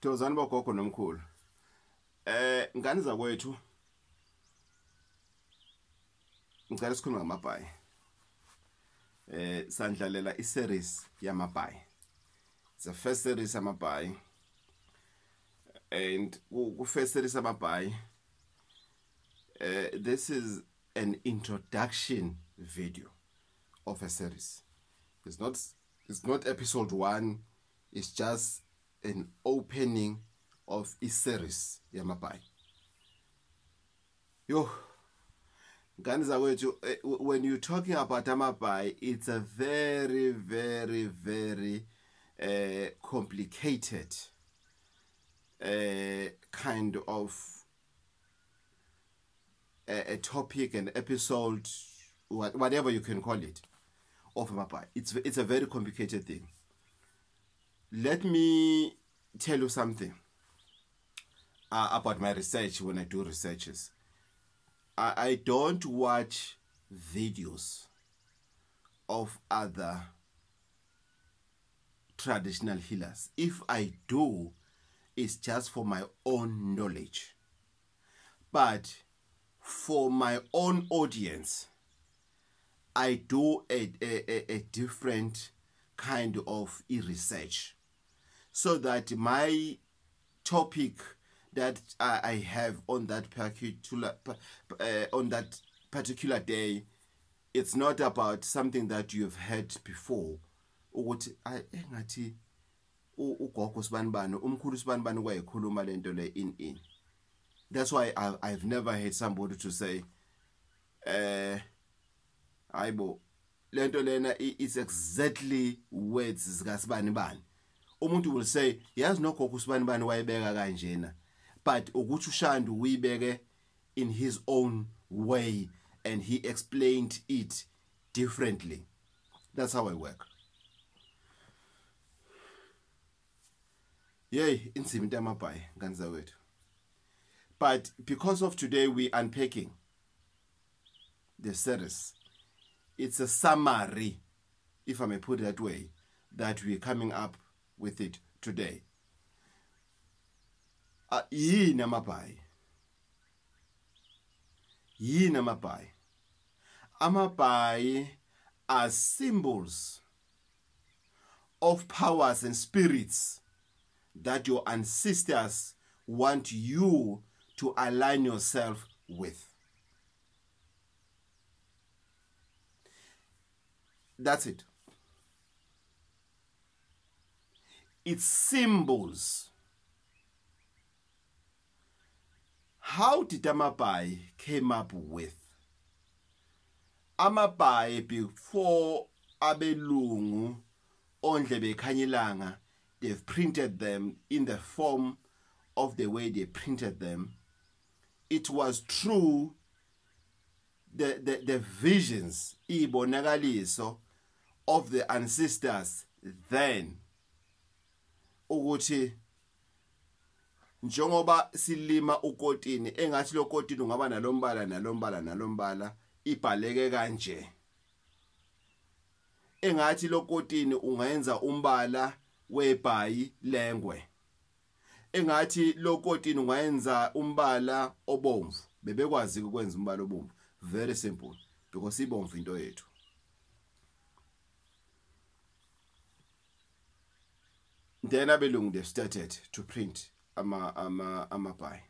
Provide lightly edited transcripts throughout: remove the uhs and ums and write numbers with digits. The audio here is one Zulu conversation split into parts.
Tozani bogogo nomkhulu. Ngani zakwethu. Ngicela sikhulume ngamaBhayi. Sandlalela iseries yamaBhayi. It's the first series yamaBhayi. And ku first series yamaBhayi, this is an introduction video of a series. It's not episode 1, it's just an opening of a series yamaBhayi. Yo, ngani zakwethu, when you're talking about amaBhayi, it's a very, very, very complicated kind of a topic, an episode, whatever you can call it, of amaBhayi. It's a very complicated thing. Let me tell you something about my research. When I do researches, I don't watch videos of other traditional healers. If I do, it's just for my own knowledge. But for my own audience, I do a different kind of research, so that my topic that I have on that particular day, it's not about something that you've heard before. Ukuthi engathi ugogo sibanibani umkhulu sibanibani kwayikhuluma lento le in. That's why I've never heard somebody to say ayibo lento lena is exactly words zikasibanibani. Umuntu will say yazi no gogo sibanibani wayibeka kanjena, but ukuthi uShandu uyibeke in his own way and he explained it differently. That's how I work. Yay, inzima into yamaBhayi ngani zawethu. But because of today we unpacking the series, it's a summary, if I may put it that way, that we're coming up with it today. Yini amaBhayi? Yini amaBhayi? AmaBhayi are symbols of powers and spirits that your ancestors want you to align yourself with. That's it. It's symbols. How did amaBhayi came up with? AmaBhayi before abelungu ondlebe khanyilanga, they've printed them in the form of the way they printed them. It was true the visions, ibonakaliso of the ancestors then. Ukuthi njengoba silima ukotini engathi lo kotini ungaba nalombala ibhaleke kanje. Engathi lo kotini ungayenza umbala weBhayi lengwe. Engathi lo kotini ungayenza umbala obomvu. Bebekwazi ukwenza umbala obomvu. Very simple, because ibomvu into yethu. Then abelungu they started to print amaBhayi.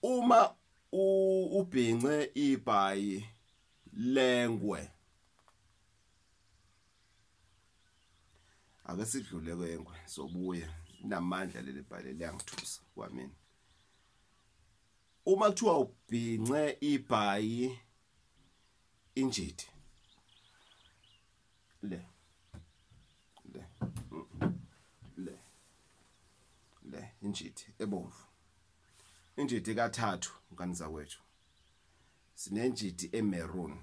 Uma ubhince iBhayi lengwe, ake sidlule kwengwe sobuya namandla leli bhali liyangithusa kwamina. Uma kuthiwa ubhince iBhayi injidi le injidi ebomvu, injidi kathathu ngani zakwethu. Sinenjidi eMaroon.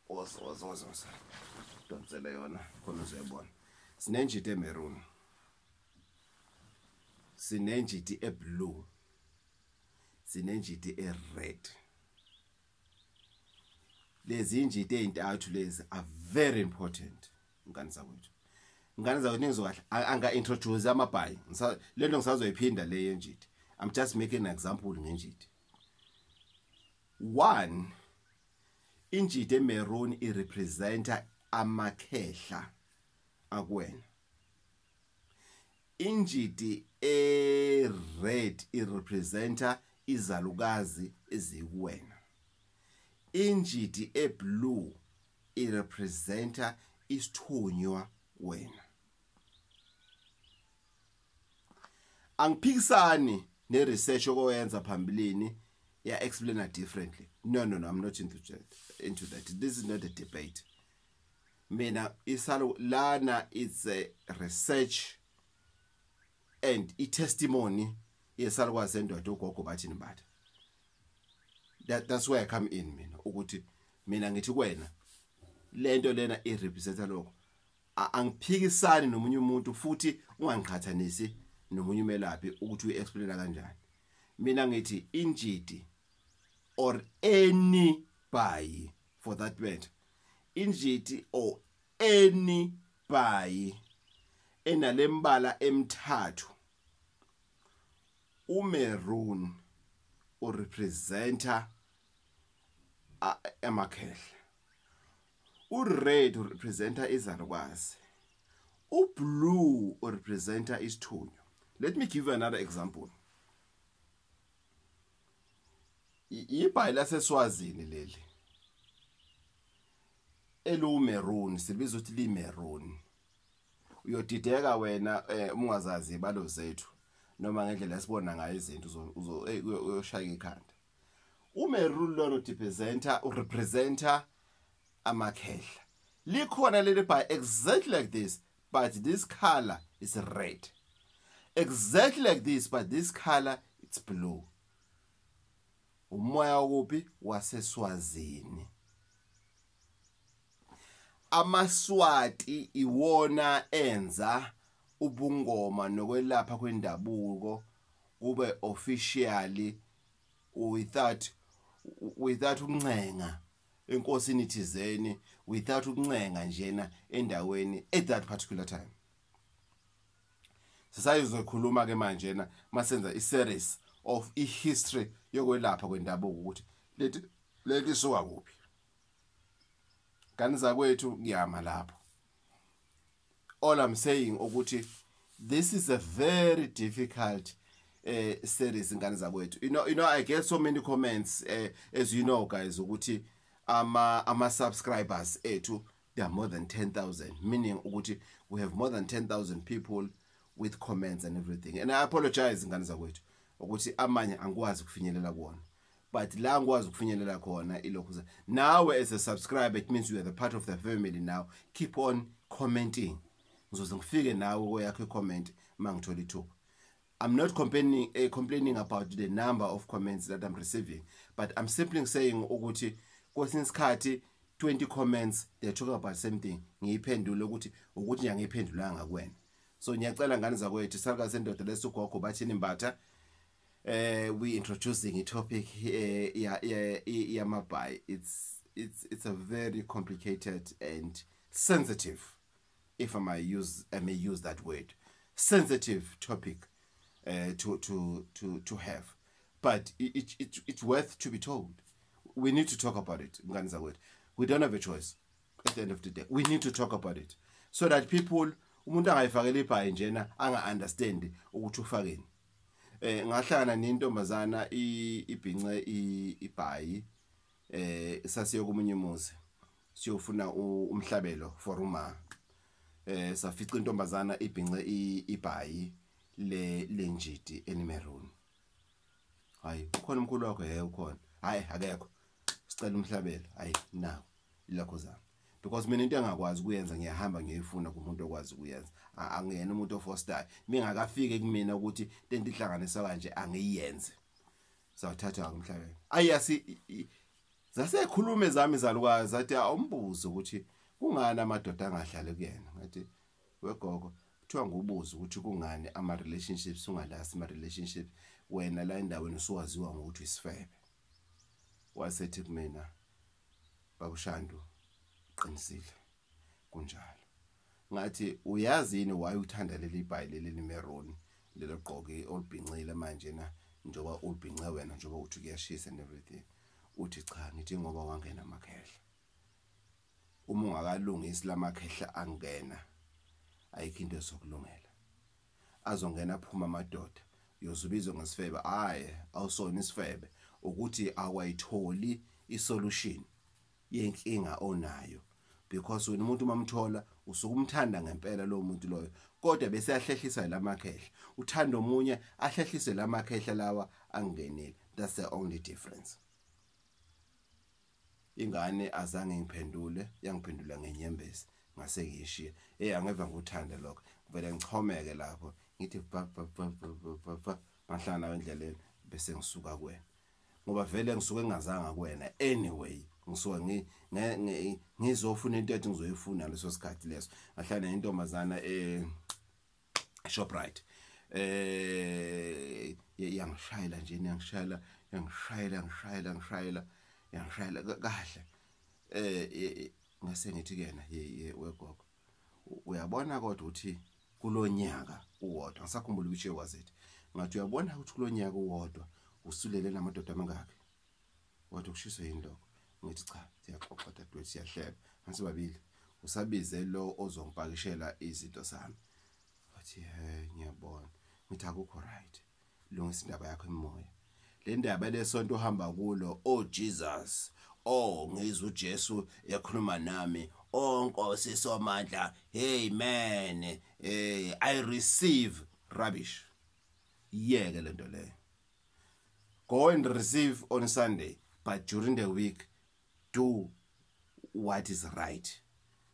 Ozoza donsela yona khona uzayibona. Sinenjidi eMaroon, sinenjidi eblue, sinenjidi ered. Lezi injidi ezintathu lezi are very important ngani zakwethu. ngane zakwethu ngizokahle anga introduce Amabhayi lento ngisazoyiphinda le yenjiti. I'm just making an example ngenjiti. 1 injiti emeroni irepresenta amakhehla akwena. Injiti red irepresenta izalukazi ezikuwena. Injiti eblue irepresenta isithunywa wena. Angiphikisani neresearch okoyenza phambilini ya explain differently. No, I'm not into that. This is not a debate. Mina isalu lana it's a research and a testimony yesalukwazi endoda uGogo Bathini Mbatha. That's where I come in mina ukuthi mina ngithi kwena lento lena irepresenta lokho. Angiphikisani nomunye umuntu futhi ungangiqhathanisi nomunye umelaphi ukuthi uexplaina kanjani. Mina ngithi injiti or any bhayi for that matter. Injiti or any bhayi enalembala emithathu. Umaroon urepresenta amakhehla. Ured urepresenta izalukazi. Ublue urepresenta isithunywa. Let me give you another example. Ibhayi laseSwazini leli maroon sibiza ukuthi limaroon. Uyodideka wena ungazazi ibalo zethu noma ngendlela esibona ngayo izinto uyoshaya ikhanda. Umaroon lona urepresenta amakhehla. Likhona leli bhayi exactly like this, but this color is red. Exactly like this, but this color it's blue. Umoya wophi waseSwazini. AmaSwati iwona enza ubungoma nokwelapha kwendabuko kube officially without ukuncenga enkosini thizeni, without ukuncenga njena endaweni at that particular time. Sisayizokhuluma ke manje na masenza iseries of history yokwelapha kwendabuko ukuthi leti soka kuphi. Kaniza kwethu ngiyama lapho. All I'm saying ukuthi this is a very difficult series ngane kwethu. You know I get so many comments as you know guys ukuthi ama subscribers ethu they are more than 10,000, meaning ukuthi we have more than 10,000 people with comments and everything. And I apologize ngane kwethu ukuthi amanye angikwazi ukufinyelela kuona. But la ngikwazi ukufinyelela khona ilokhu. Now as a subscriber it means you are the part of the family now. Keep on commenting. Ngizoze ngifike nawe koyakho i-comment mangithola ithuba. I'm not complaining about the number of comments that I'm receiving, but I'm simply saying ukuthi kwesinye isikhathi 20 comments they're talking about the same thing. Ngiyiphendule ukuthi ngiyiphendulanga kuwena. So ngiyacela ngane zakwethu salukazi sendoda lesuGogo Bathini Mbatha. We introducing a topic Amabhayi. It's a very complicated and sensitive, if I may use that word, sensitive topic to have, but it's worth to be told. We need to talk about it. We don't have a choice. At the end of the day, we need to talk about it so that people umuntu angayifakela ibhayi njena anga understand ukuthi ufakeni. Ngahlangana nentombazana ibhince ibhayi sasiye komunye umuzi siyofuna umhlabelo for uma safica intombazana ibhince ibhayi lenjiti enimaroon. Hayi ukhona umkhulu wakho ukhona. Hayi akekho. Sicela umhlabelo. Hayi nawo ilakho zami. Because mina into engakwazi kuyenza ngiyahamba ngiyifuna kumuntu okwazi kuyenza. Angiyena umuntu ofostayo. Mingakafike kumina ukuthi lento ihlanganisa kanje angiyenze. Sawuthatha umhlabelo. Ayasi zasekhulume zami zalukazi zathi awumbuzo ukuthi kungani amadoda angahlali kuyena. Ngathi wegogo kuthiwa ngubuzo ukuthi kungani ama relationships ungalasi ama relationships wena la endaweni usuwaziwa ngokuthi isifebe. Wasethi kumina babuShandu qinisile kunjalo. ngathi uyazi yini why uthanda leli bhayi leli limeroni lelo gqoke olibhincile manje na njoba ulibhince wena njoba uthi kuyashisa and everything. Uthi cha, ngithi ngoba wangena amakhehla. Uma ungakalungisi lamakhehla angena ayikho into ezokulungela. Azongena aphuma amadoda yozubizwa ngesifebe, hayi awusona isifebe, ukuthi awayitholi isolution yenkinga onayo, because wena umuntu mamthola usukumthanda ngempela lo muntu loyo, kodwa bese yahlehlisa lamakhehla, uthanda omunye ahlehlise lamakhehla lawa angenile. That's the only difference. Ingane azange ngiphendule, yangiphendula ngenyembezi ngase ngishiya. Angeva nguthanda lokho, vele ngichomeke lapho ngithi ngahlala nawe endleleni bese ngisuka kuwena, ngoba vele ngisuke ngingazanga kuwena anyway. Ngisuke ngizofuna into ethi ngizoyifuna leso sikhathi leso. Ngahlala nentombazana Shoprite, yangishayela nje, yangishayela kahle. Ngase ngithi kuyena, wegogo, uyabona kodwa uthi kulonyaka uwodwa, ngisakhumbula ukuthi was it, ngathi uyabona ukuthi kulonyaka uwodwa usulele namadoda amangaki, wathi kushiswa yini lokho? Ngithi cha, siyaxoxa dadewethu, siyahleba. Ngase babili usabize lo ozongipakishela izinto sami. Wathi ngiyabona. Ngithi akukho right, lungisa indaba yakho emoya. Le ndaba lesonto ohamba kulo, oh Jesus, oh ngizwe uJesu ekhuluma nami, oh Nkosi somandla, hey man, I receive rubbish. Yeke lento leyo. Go and receive on Sunday, but during the week do what is right.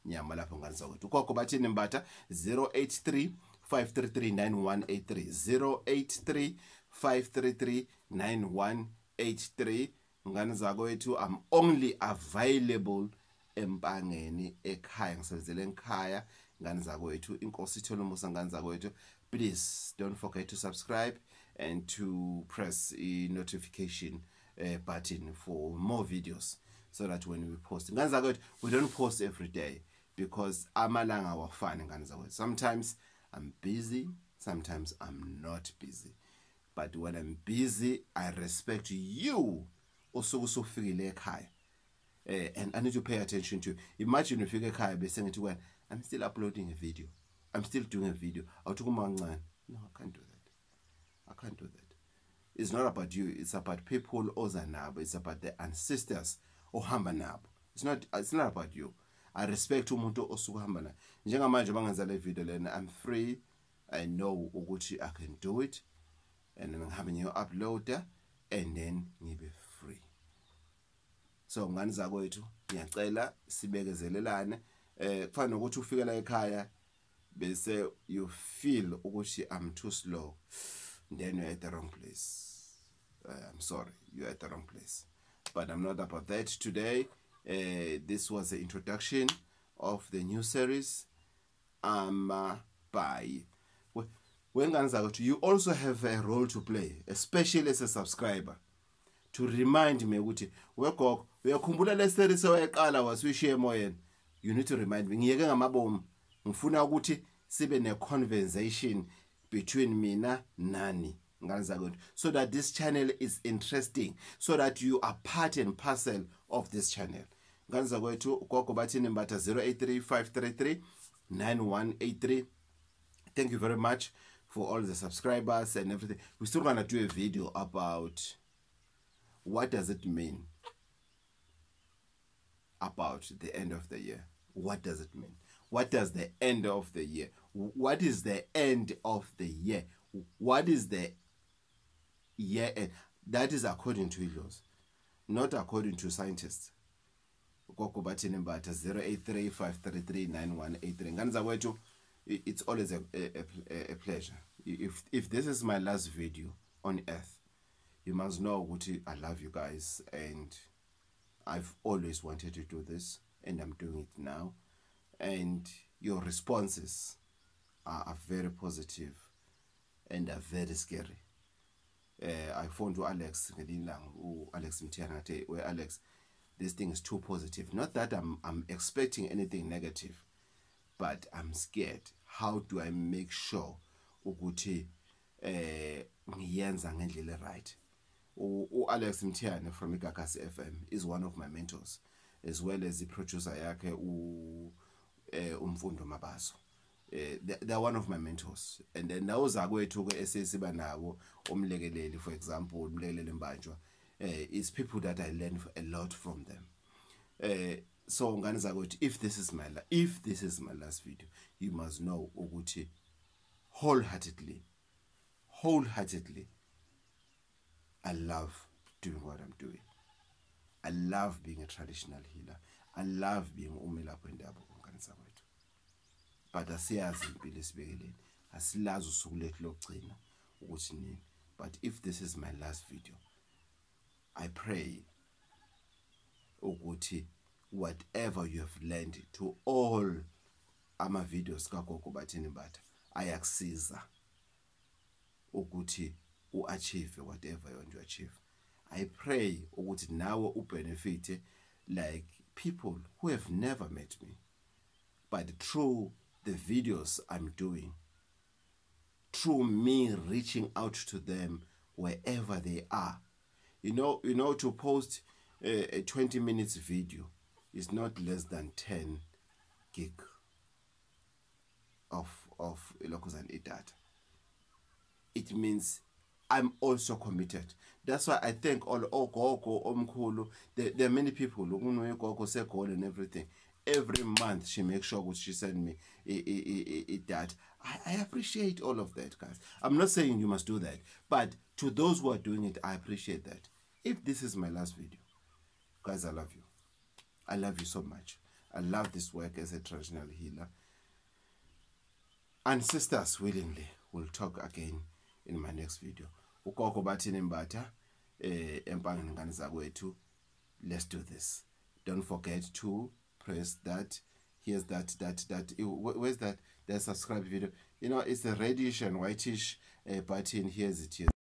Nyama lapho ngani zakwethu. Gogo Bathini Mbatha 083 533 9183 ngani zakwethu. I'm only available empangeni ekhaya, ngisebenzele ekhaya ngani zakwethu. Inkosi ithole umusa ngani zakwethu. Please don't forget to subscribe and to press the notification button for more videos, so that when we post ngani zakwethu, we don't post every day because amalanga awafani ngani zakwethu. Sometimes I'm busy, sometimes I'm not busy, but when I'm busy I respect you osuku usufikile ekhaya, and I need to pay attention to. Imagine ufike ekhaya bese ngithi wena, I'm still uploading a video, I'm still doing a video, awuthukuma kancane. No, I can't do that. I can't do that. It's not about you, it's about people oza nabo, it's about the ancestors ohamba nabo. It's not about you. I respect umuntu osuku hamba naye. Njengamanje bangenza le video lena, I'm free, I know ukuthi I can do it, and ngihambe ngiyo-uploada and then ngibe free. So ngani zakwethu, ngiyacela sibekezelelane. Kufana nokuthi ufike la ekhaya bese you feel ukuthi I'm too slow, then you're at the wrong place. I'm sorry, you're at the wrong place. But I'm not about that today. This was the introduction of the new series, Amabhayi. You also have a role to play, especially as a subscriber, to remind me ukuthi wegogo uyakhumbula le series owayeqala wasishiye emoyeni. You need to remind me. Ngiyeke ngamabomu, ngifuna ukuthi sibe ne conversation between mina nani ngani zakwethu, so that this channel is interesting, so that you are part and parcel of this channel. Ngani zakwethu, Gogo Bathini Mbatha 083 533 9183. Thank you very much for all the subscribers and everything. We're still gonna do a video about what does it mean about the end of the year. What does it mean? What does the end of the year? What is the end of the year? What is the year end? That is according to laws, not according to scientists. Gogo Bathini Mbatha 083 533 9183. Ngani zakwethu, it's always a pleasure. If this is my last video on earth, you must know ukuthi I love you guys, and I've always wanted to do this, and I'm doing it now. And your responses are very positive and are very scary. I phoned to Alex Mtiana, where Alex, this thing is too positive. Not that I'm expecting anything negative, but I'm scared. How do I make sure ukuthi ngiyenza ngendlela right? Alex Mtiane from Igagasi FM is one of my mentors, as well as the producer yakhe Umfundo Mabaso. They're one of my mentors, and then those are going to esesiba nabo umlekeleli, for example, umlekeleli Mbanjwa, is people that I learn a lot from them. So ngani zakuthi if this is my last video, you must know ukuthi wholeheartedly I love doing what I'm doing. I love being a traditional healer. I love being umelaphi wendabuko ngani zakwethu. But asiyazi impilo esibekeleni, asilazi usuku lethu lokugcina ukuthi nini. But if this is my last video, I pray ukuthi whatever you have learned to all ama-videos kaGogo Bathini Mbatha ayakusiza ukuthi u-achieve whatever you want to achieve. I pray ukuthi nawe ubenefite like people who have never met me, but through the videos I'm doing, through me reaching out to them wherever they are. You know, to post a 20 minutes video is not less than 10 gig of ilokuzana data. It means I'm also committed. That's why I thank all Gogo Omkhulu. There are many people who Gogo say call and everything. Every month she makes sure she send me that. I appreciate all of that, guys. I'm not saying you must do that, but to those who are doing it, I appreciate that. If this is my last video, guys, I love you. I love you so much. I love this work as a traditional healer. And sisters, willingly, we'll talk again in my next video. Gogo Bathini Mbatha, empangeni ngane zakwethu. Let's do this. Don't forget to press that. Here's that. Where's that? The subscribe video. You know, it's a reddish and whitish button. Here's it here.